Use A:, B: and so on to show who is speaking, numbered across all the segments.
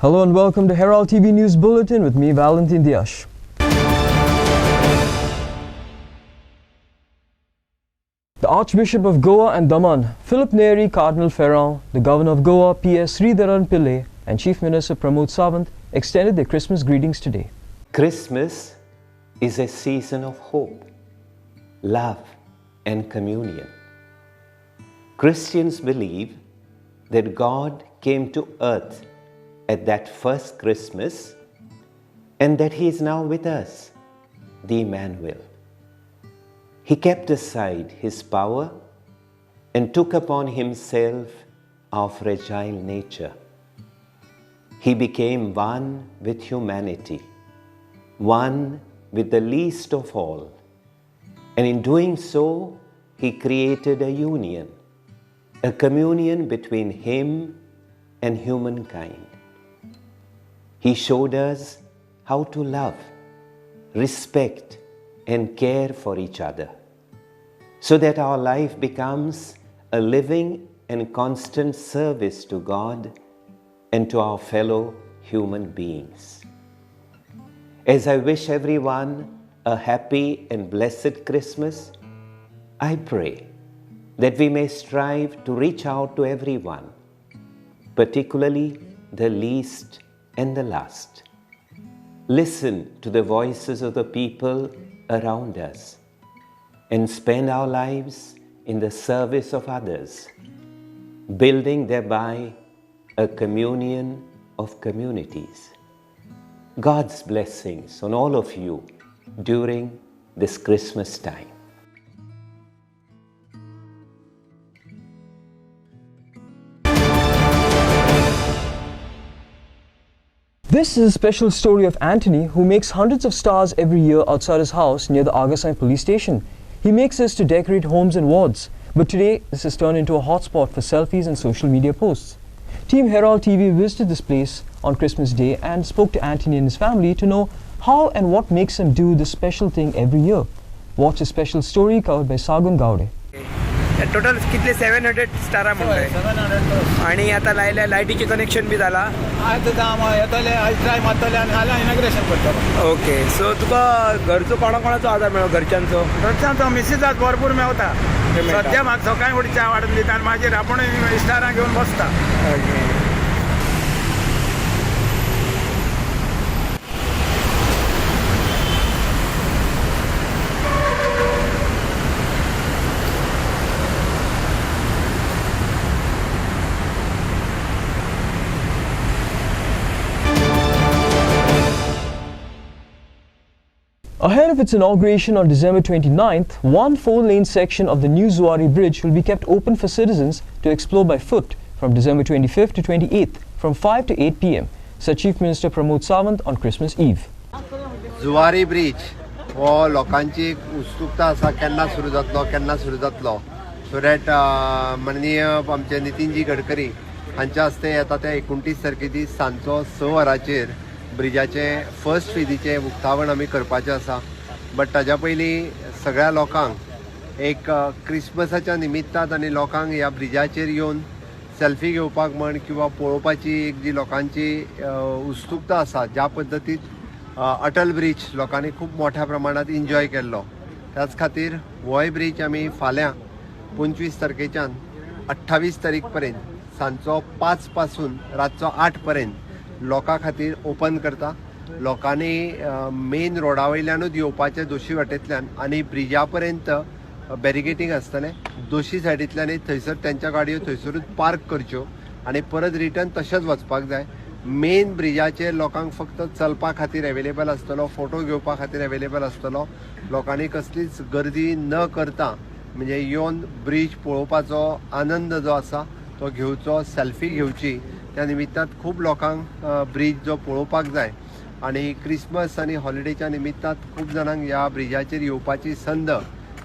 A: Hello and welcome to Herald TV News Bulletin with me, Valentin Diash. The Archbishop of Goa and Daman, Philip Neri Cardinal Ferrand, the Governor of Goa, P.S. Sridharan Pillai, and Chief Minister Pramod Sawant extended their Christmas greetings today.
B: Christmas is a season of hope, love, and communion. Christians believe that God came to earth at that first Christmas and that He is now with us, the Emmanuel. He kept aside His power and took upon Himself our fragile nature. He became one with humanity, one with the least of all, and in doing so, He created a union, a communion between Him and humankind. He showed us how to love, respect, and care for each other, so that our life becomes a living and constant service to God and to our fellow human beings. As I wish everyone a happy and blessed Christmas, I pray that we may strive to reach out to everyone, particularly the least and the last. Listen to the voices of the people around us and spend our lives in the service of others, building thereby a communion of communities. God's blessings on all of you during this Christmas time.
A: This is a special story of Anthony, who makes hundreds of stars every year outside his house near the Agasain police station. He makes this to decorate homes and wards, but today this has turned into a hotspot for selfies and social media posts. Team Herald TV visited this place on Christmas Day and spoke to Anthony and his family to know how and what makes him do this special thing every year. Watch a special story covered by Sagun Gowde.
C: Total कितले 700 स्टारा म्हणले आणि आता लायल्या लायटीचे connection B झाला okay so तुका घरचो कोणाचो आधार मेळ्ळो घरच्यांचो मिसेसात भरपूर मेवता सद्या म्हाका सकाळी फुडें च्या वाडून दिता आनी मागीर आपूण स्टारां घेवन बसता.
A: Ahead of its inauguration on December 29th, one 4-lane section of the new Zuari Bridge will be kept open for citizens to explore by foot from December 25th to 28th from 5 to 8 p.m., said Chief Minister Pramod Sawant on Christmas Eve.
D: Zuari Bridge हो लोकांची उत्सुकता आसा केन्ना सुरू जातलो so that माननीय आमचे नितीनजी गडकरी हांच्या हस्ते येता ते 29 तारखेची सांजचो 6 वरांचेर ब्रिजाचे फर्स्ट फेजीचे उक्तावण आमी करपाचें आसा. बट ताज्या पयलीं सगळ्या लोकांक एक क्रिसमसाच्या निमित्तान आनी लोकांक ह्या ब्रिजाचेर येवन सेल्फी घेवपाक म्हण किंवा पळोवपाची एक जी लोकांची उत्सुकता आसा ज्या पद्दतीन अटल ब्रिज लोकांनी खूब मोठ्या प्रमाणात एन्जॉय केल्लो त्याच खातीर होय ब्रिज आमी फाल्यां 25 तारखेच्यान 28 तारीख पर्यंत सांजचो 5 पासून रातचो 8 पर्यंत लोकां खातीर ओपन करता. लोकांनी मेन रोडा वयल्यानूच येवपाचें दोशी वाटेंतल्यान आनी ब्रिजा पर्यंत बॅरिकेटींग आसतलें दोशी सायडींतल्यान थंयसर तेंच्या गाडयो थंयसरूच पार्क करच्यो आनी परत रिटर्न तशेंच वचपाक जाय. मेन ब्रिजाचेर लोकांक फक्त चलपा खातीर एवेलेबल आसतलो, फोटो घेवपा खातीर एवेलेबल आसतलो. लोकांनी कसलीच गर्दी न करता म्हणजे येवन ब्रिज पळोवपाचो आनंद जो आसा तो घेवचो, सेल्फी घेवची. त्या निमित्तान खूब लोकांक ब्रिज जो पळोवपाक जाय आनी क्रिसमस आनी हॉलिडेच्या निमित्तान खूब जाणांक ह्या ब्रिजाचेर येवपाची संद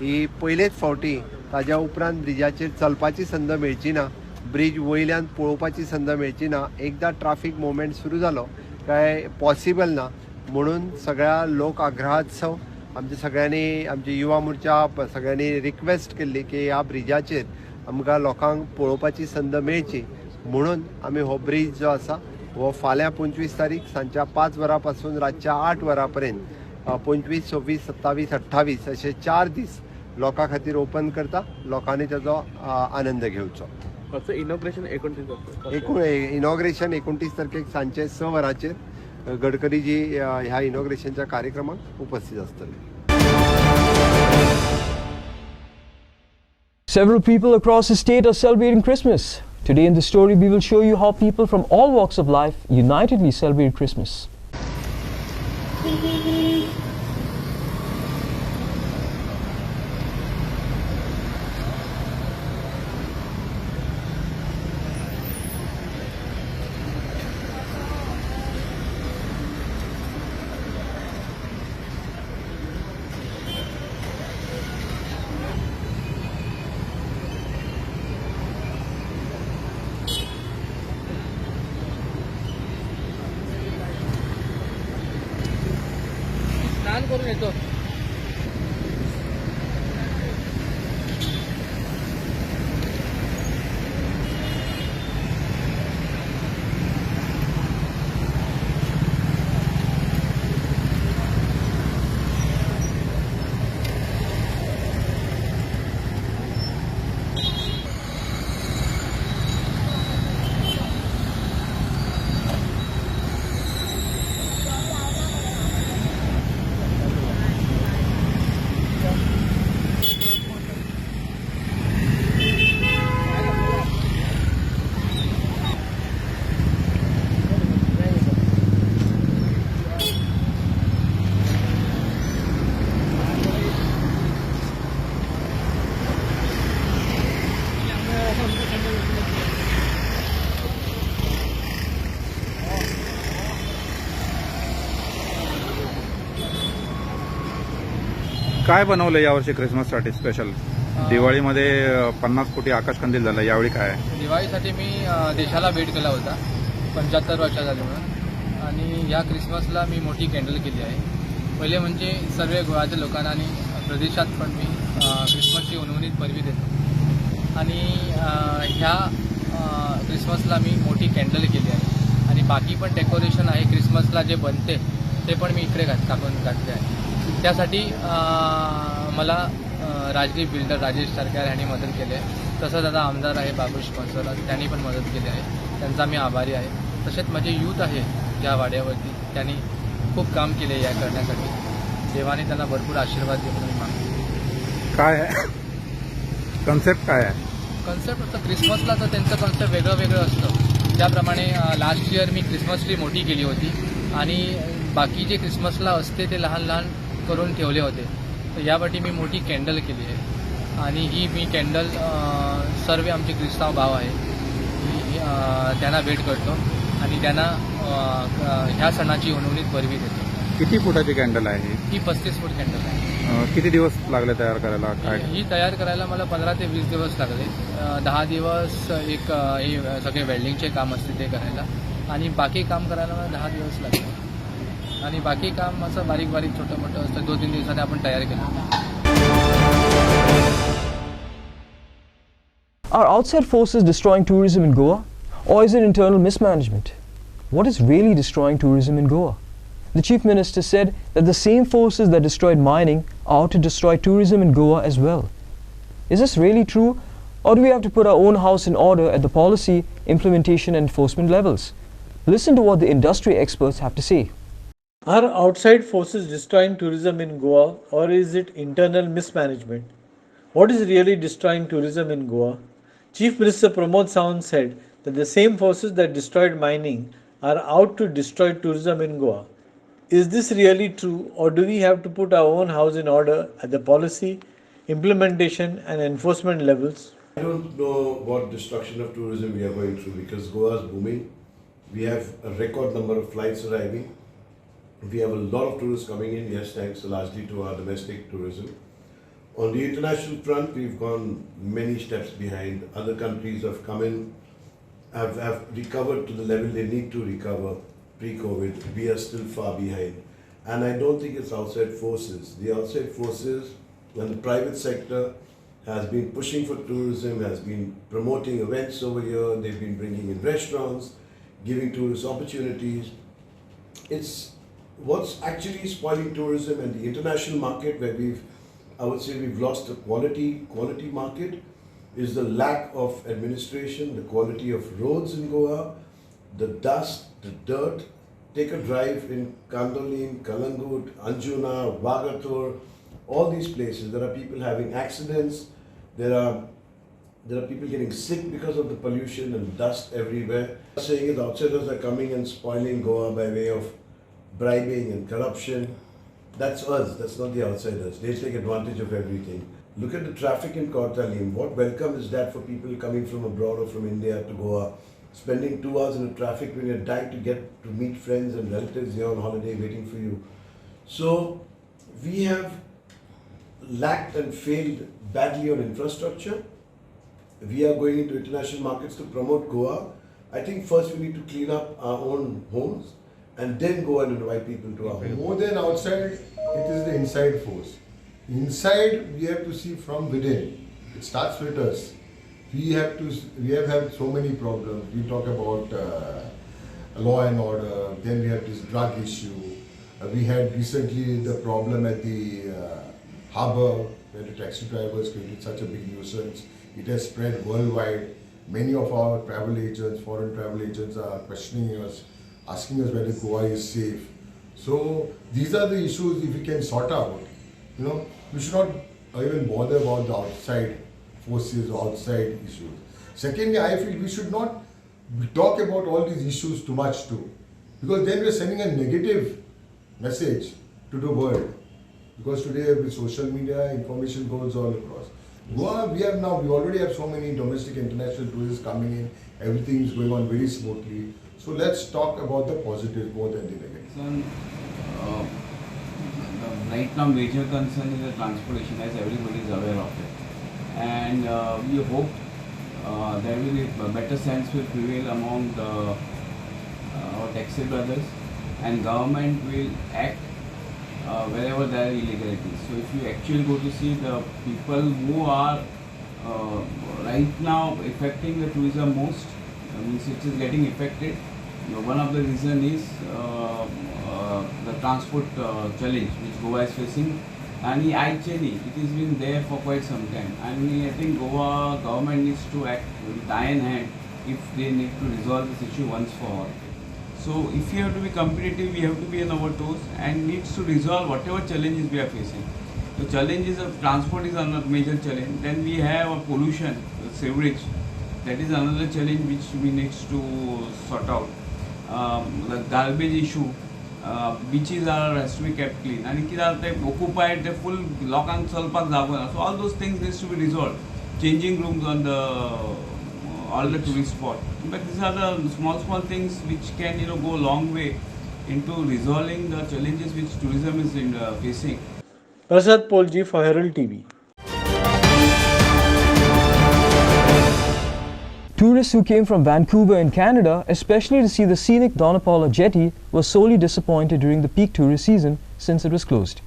D: ही पयलेच फावटी ताज्या उपरांत ब्रिजाचेर चलपाची संद मेळची ना, ब्रिज वयल्यान पळोवपाची संद मेळची ना. एकदां ट्राफीक मुवमेंट सुरू जालो काय पॉसिबल ना म्हणून सगळ्या लोक आग्रहात्सव आमच्या सगळ्यांनी आमची युवा मोर्चा सगळ्यांनी रिक्वेस्ट केल्ली की ह्या ब्रिजाचेर आमकां लोकांक पळोवपाची संद मेळची म्हणून आमी हो ब्रिज जो आसा हो फाल्यां 25 तारीख सांजच्या 5 वरांपासून रातच्या 8 वरांपर्यंत 25, 26, 27, 28 असे 4 दीस लोकां खातीर ओपन करता. लोकांनी ताचो आनंद घेवचो.
E: इनॉग्रेशन
D: 29 तारखेक सांजचे 6 वरांचेर गडकरी जी ह्या इनॉग्रेशनच्या कार्यक्रमाक उपस्थित असतले.
A: Several people across the state are celebrating Christmas. Today in the story, we will show you how people from all walks of life unitedly celebrate Christmas.
E: स्नान करून येतो.
F: काय बनवलं यावर्षी क्रिसमससाठी स्पेशल? दिवाळीमध्ये 50 कोटी आकाशकंदील झाला, यावेळी काय आहे?
E: दिवाळीसाठी मी देशाला भेट केला होता 75 वर्षा झाली म्हणून. आणि या क्रिसमसला मी मोठी कॅन्डल केली आहे. पहिले म्हणजे सर्व गोव्याच्या लोकांना आणि प्रदेशात पण मी क्रिसमसची उणवणीत परवी देतो. आणि ह्या क्रिसमसला मी मोठी कॅन्डल केली आहे. आणि बाकी पण डेकोरेशन आहे क्रिसमसला जे बनते ते पण मी इकडे टाकून घातले आहे. त्यासाठी मला राजदीप बिल्डर राजेश सरकार यांनी मदत केली आहे. तसंच आता आमदार आहे बाबूश कंसोला, त्यांनी पण मदत केली आहे. त्यांचा मी आभारी आहे. तसेच माझे यूथ आहे या वाड्यावरती, त्यांनी खूप काम केले या करण्यासाठी. देवाने त्यांना भरपूर आशीर्वाद देऊन मी मागतो.
F: काय आहे कन्सेप्ट? काय आहे
E: कन्सेप्ट? असतं क्रिसमसला तर त्यांचं कन्सेप्ट वेगळं वेगळं असतं. त्याप्रमाणे लास्ट इयर मी क्रिसमस ट्री मोठी केली होती आणि बाकी जे क्रिसमसला असते ते लहान लहान करून ठेवले होते. तर यासाठी मी मोठी कॅन्डल केली आहे. आणि ही मी कॅन्डल सर्व आमचे ख्रिस्ताव भाव आहे त्यांना भेट करतो आणि त्यांना ह्या सणाची उणवणीत परवी देतो.
F: किती फुटाची कॅन्डल आहे
E: ही 35 फूट कॅन्डल आहे.
F: किती दिवस लागले तयार करायला? काय
E: ही तयार करायला मला 15 ते 20 दिवस लागले. 10 दिवस एक हे सगळे वेल्डिंगचे काम असते ते करायला आणि बाकी काम करायला मला 10 दिवस लागले. आणि बाकी काम असं बारीक बारीक छोटं मोठं असतं 2-3 दिवसांनी आपण तयार केलं.
A: Are outside forces destroying tourism in Goa, or is it internal mismanagement? What is really destroying tourism in Goa? The Chief Minister said that the same forces that destroyed mining are out to destroy tourism in Goa as well. Is this really true, or do we have to put our own house in order at the policy, implementation and enforcement levels? Listen to what the industry experts have to say.
G: Are outside forces destroying tourism in Goa, or is it internal mismanagement? What is really destroying tourism in Goa? Chief Minister Pramod Sawant said that the same forces that destroyed mining are out to destroy tourism in Goa. Is this really true, or do we have to put our own house in order at the policy, implementation and enforcement levels?
H: I don't know what destruction of tourism we are going through because Goa is booming. We have a record number of flights arriving. We have a lot of tourists coming in, yes, thanks largely to our domestic tourism. On the international front, we've gone many steps behind. Other countries have come in, have recovered to the level they need to recover pre-COVID. We are still far behind. And I don't think it's outside forces. The outside forces and the private sector has been pushing for tourism, has been promoting events over here, they've been bringing in restaurants. giving tourists opportunities. It's what's actually spoiling tourism and the international market, where I would say we've lost the quality market, is the lack of administration, the quality of roads in Goa, the dust, the dirt. Take a drive in Kandolin, Kalangut, Anjuna, Vagatur, all these places. There are people having accidents. There are people getting sick because of the pollution and dust everywhere. Saying it, outsiders are coming and spoiling Goa by way of bribing and corruption. That's us, that's not the outsiders. They take advantage of everything. Look at the traffic in Kottalim. What welcome is that for people coming from abroad or from India to Goa? Spending 2 hours in the traffic when you're dying to get to meet friends and relatives here on holiday waiting for you. So we have lacked and failed badly on infrastructure. We are going into international markets to promote Goa. I think first we need to clean up our own homes and then go and invite people to our home.
I: More than outside, it is the inside force. Inside, we have to see from within. It starts with us. We have had so many problems. We talk about law and order, then we have this drug issue. We had recently the problem at the harbour where the taxi drivers created such a big nuisance. It has spread worldwide. Many of our travel agents, foreign travel agents, are questioning us, asking us whether Goa is safe. So these are the issues. If we can sort out, we should not even bother about the outside forces or outside issues. Secondly, I feel we should not talk about all these issues too much too, because then we are sending a negative message to the world. Because today with social media, information goes all across. Goa, we already have so many domestic, international tourists coming in. Everything is going on very smoothly. So let's talk about the positive more than the negative.
J: Right now, major concern is the transportation, as everybody is aware of it. And we hope there will be a better sense will prevail among our taxi brothers, and government will act wherever there are illegalities. So if you actually go to see the people who are right now affecting the tourism most, means it is getting affected. One of the reason is the transport challenge which Goa is facing. And actually, it has been there for quite some time. And I think Goa government needs to act with iron hand if they need to resolve this issue once for all. So if you have to be competitive, we have to be on our toes and needs to resolve whatever challenges we are facing. The challenges of transport is another major challenge. Then we have a pollution, sewerage. That is another challenge which we need to sort out. The garbage issue. Beaches has to be kept clean, and they occupied the full lokan salpak jagona. So all those things needs to be resolved. Changing rooms on all the tourist spot. But these are the small things which can go a long way into resolving the challenges which tourism is facing.
G: Prasad Polji for Herald TV.
A: Tourists who came from Vancouver in Canada, especially to see the scenic Dona Paula jetty, were sorely disappointed during the peak tourist season since it was closed.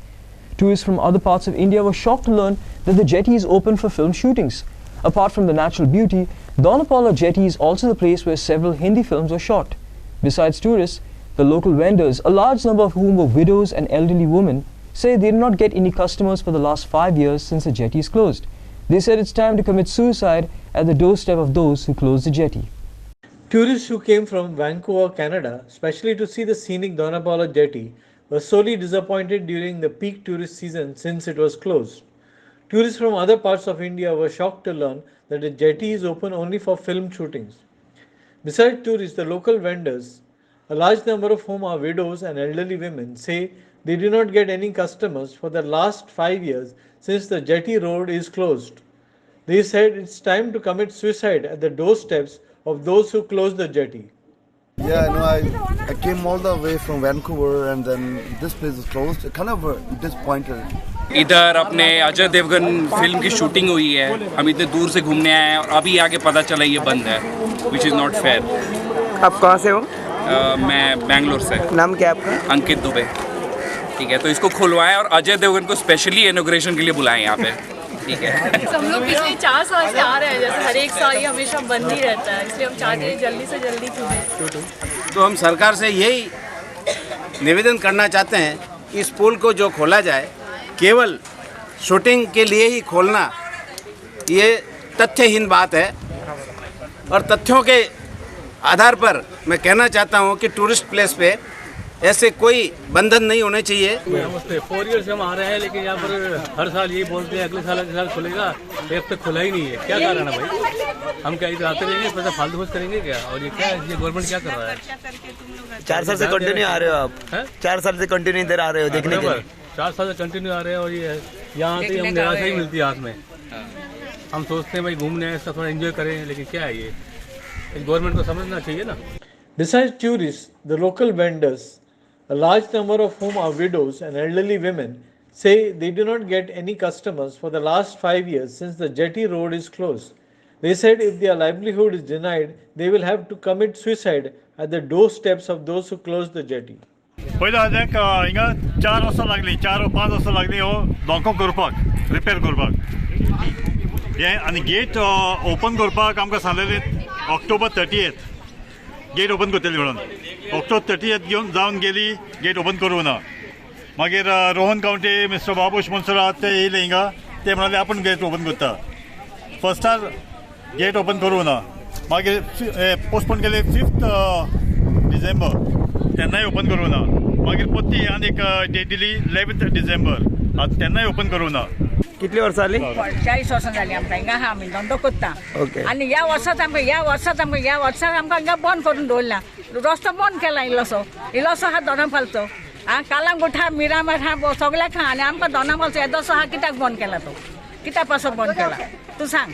A: Tourists from other parts of India were shocked to learn that the jetty is open for film shootings. Apart from the natural beauty, Dona Paula jetty is also the place where several Hindi films were shot. Besides tourists, the local vendors, a large number of whom were widows and elderly women, say they did not get any customers for the last 5 years since the jetty is closed. They said it's time to commit suicide at the doorstep of those who closed the jetty.
G: Tourists who came from Vancouver, Canada, especially to see the scenic Dona Paula jetty, were sorely disappointed during the peak tourist season since it was closed. Tourists from other parts of India were shocked to learn that the jetty is open only for film shootings. Besides tourists, the local vendors, a large number of whom are widows and elderly women, say they do not get any customers for the last 5 years since the jetty road is closed. They said it's time to commit suicide at the doorsteps of those who closed the jetty.
K: Yeah, I came all the way from Vancouver and then this place is closed. Kind of disappointed.
L: इधर अपने Ajay Devgan film की shooting हुई है, हम इतने दूर से घूमने आए हैं और अभी आके पता चला ये बंद है, विच इज़ नॉट फेयर।
M: आप कहाँ से हो?
L: मैं बेंगलोर से।
M: नाम क्या आपका?
L: अंकित दुबे। ठीक है, तो इसको खुलवाएं और अजय देवगन को स्पेशली इनॉग्रेशन के लिए बुलाएं यहाँ पे। ठीक है।
M: हम लोग पिछले 4 साल से आ रहे हैं, जैसे हर एक साल ये हमेशा बंद ही रहता है, इसलिए हम चाहते हैं जल्दी से जल्दी खुले।
N: तो हम सरकार से यही निवेदन करना चाहते हैं कि इस पुल को जो खोला जाए, केवल शूटिंग के लिए ही खोलना ये तथ्यहीन बात है। और तथ्यों के आधार पर मैं कहना चाहता हूँ कि टूरिस्ट प्लेस पे ऐसे कोई बंधन नहीं होने चाहिए।
O: नमस्ते, 4 ईयर से हम आ रहे हैं, लेकिन यहाँ पर हर साल यही बोलते हैं अगले साल खुलेगा, अब तक खुला ही नहीं है। क्या कारण है भाई? हम क्या इधर आते रहेंगे, पैसा फालतू खर्च करेंगे क्या? और ये क्या है, ये गवर्नमेंट क्या कर रहा है?
P: 4 साल से कंटिन्यू आ रहे हो आप? 4 साल से कंटिन्यू इधर आ रहे हो देखने के लिए?
O: 4 साल से कंटिन्यू आ रहे हैं और ये यहाँ आते ही हम निराशा ही मिलती है हाथ में। हम सोचते हैं भाई घूमने आए, इसका थोड़ा एंजॉय करें, लेकिन क्या है ये गवर्नमेंट को समझना चाहिए ना।
G: Besides tourists, the local vendors, a large number of whom are widows and elderly women, say they do not get any customers for the last 5 years since the jetty road is closed. They said if their livelihood is denied, they will have to commit suicide at the doorsteps of those who closed the jetty.
Q: पहिला हिंगा 4 वर्सां लागली, 4 वा 5 वर्सां लागली हो दोंको करपाक, repair करपाक हे। आनी गेट ओपन करपाक आमकां सांगलेले ऑक्टोबर 30th गेट ओपन करतली म्हणून। ऑक्टोबर 30th घेवन जावन गेली, गेट ओपन करूं ना। मागीर रोहन कावंटे, मिस्टर बाबूश मनसुरा ते येयले हिंगा, ते म्हणाले आपण गेट ओपन करता। फर्स्टार गेट ओपन करूं ना, मागीर पोस्टपोन केले 5th डिसेंबर, तेन्नाय ओपन करूं ना। मागीर परती आनी एक डेट दिली 11th डिसेंबर, तेन्नाय ओपन करूं ना।
P: कितली वर्सां जाली?
R: 40 वर्सां जाली आमकां हिंगा आहा, आमी धंदो करता।
P: ओके।
R: आनी ह्या वर्सात आमकां हिंगा बंद करून दवरला, रस्तो बंद केला इल्लोसो आहा दोनापालचो। कालांगूट आहा, मिरामार आहा, सगळ्याक आहा, आनी आमकां दोनापालचो येदोसो आहा, कित्याक बंद केला तो? कित्याक पासो बंद केला तूं सांग?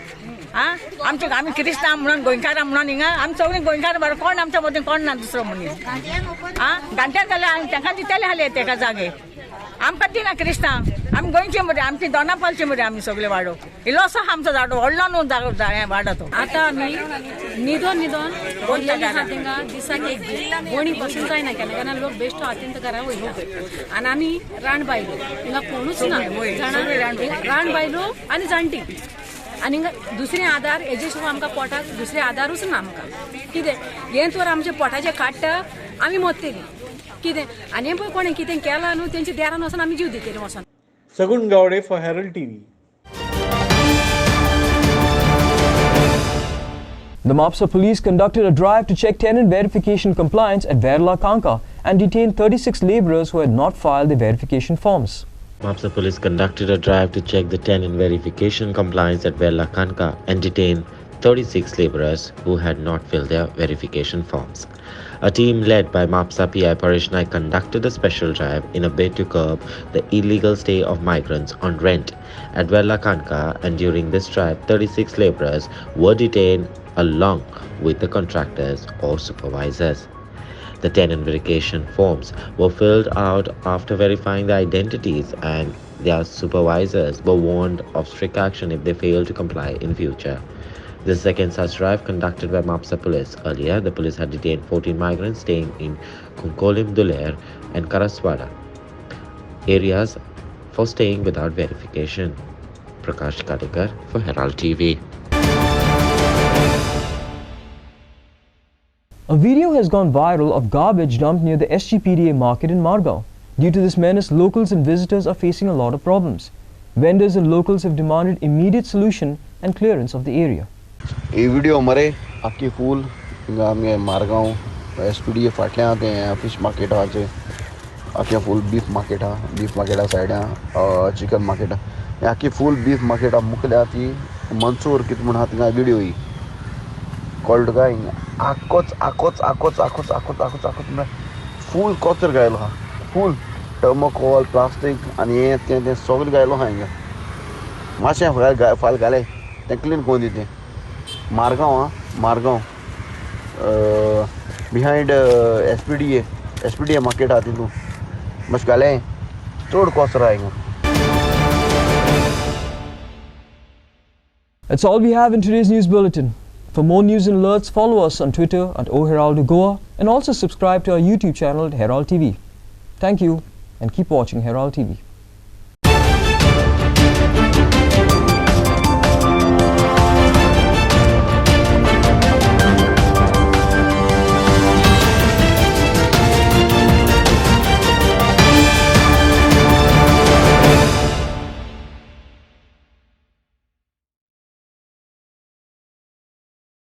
R: आमी क्रिस्तांव म्हणून गोंयकारां म्हणून हिंगा आमी सगळीं गोंयकार बरो, कोण आमच्या मदीं कोण ना दुसरो मनीस। गांठ्यान जाल्यार तांकां दितले हाले तेका जागे, आमकां दिना क्रिस्तांव। आमी गोंयचे मरे, आमची दोनापालचे मरे, आमी सगळे वाडो इल्लोसो आमचो जाडो, व्हडलो न्हू वाडो तो।
M: आता आम्ही निधन बोललेले आहात हिंगा दिसाक एक कोणी बसून जायना केन्ना केन्ना लोक बेश्टो हातीन घरा वयलो आनी आमी रानबायलो हिंगा कोणूच ना जाणा, रानबायलो आनी जाणटी। आनी दुसरे आदार हेजे शिवाय आमकां पोटाक दुसरे आदारूच ना आमकां। कितें हें तर आमचे पोटाचे काडटा, आमी मरतली कितें। आनी पळय कोणें कितें केलां न्हू, तेंचे देरान वचून आमी जीव दितले वचून।
G: Sagun Gowde for Herald TV.
A: The Mopsa police conducted a drive to check tenant verification compliance at Verla Kanka and detained 36 labourers who had not filed their verification forms.
S: Mopsa police conducted a drive to check the tenant verification compliance at Verla Kanka and detained 36 labourers who had not filled their verification forms. A team led by Mopsa PI Paresh Naik conducted a special drive in a bid to curb the illegal stay of migrants on rent at Verla Kanka, and during this drive 36 labourers were detained along with the contractors or supervisors. The tenant verification forms were filled out after verifying the identities, and their supervisors were warned of strict action if they fail to comply in future. This second such drive conducted by Mopsa police. Earlier, the police had detained 14 migrants staying in Kunkolim Duler and Karaswada areas for staying without verification. Prakash Kadekar for Herald TV.
A: A video has gone viral of garbage dumped near the SGPDA market in Margao. Due to this menace, locals and visitors are facing a lot of problems. Vendors and locals have demanded immediate solution and clearance of the area.
T: ये video हमारे आखी फूल हिंगा आमगे मारगांव एसपीडीए फाटल्या ते fish market आचे आखी फूल beef Marketa सायडा chicken Marketa हे आखी फूल बीफ मार्केटा मुखल्या ती मंसूर कित म्हण हा थिंगा वीडियो ही कॉल्ड काय हिंगा आकोच फूल कचर गायलो हा फूल टर्मोकोल प्लास्टीक आनी हे ते सगळें गायलो हा हिंगा मातशें फाल घाले ते क्लीन कोण दिते मारगांव बिहाइंड एसपीडीए मार्केट आती तू मातशें घालें चड कोसरा हिंगा.
A: That's all we have in today's news bulletin. For more news and alerts, follow us on Twitter at @OHeraldGoa and also subscribe to our YouTube channel at Herald TV. Thank you and keep watching Herald TV.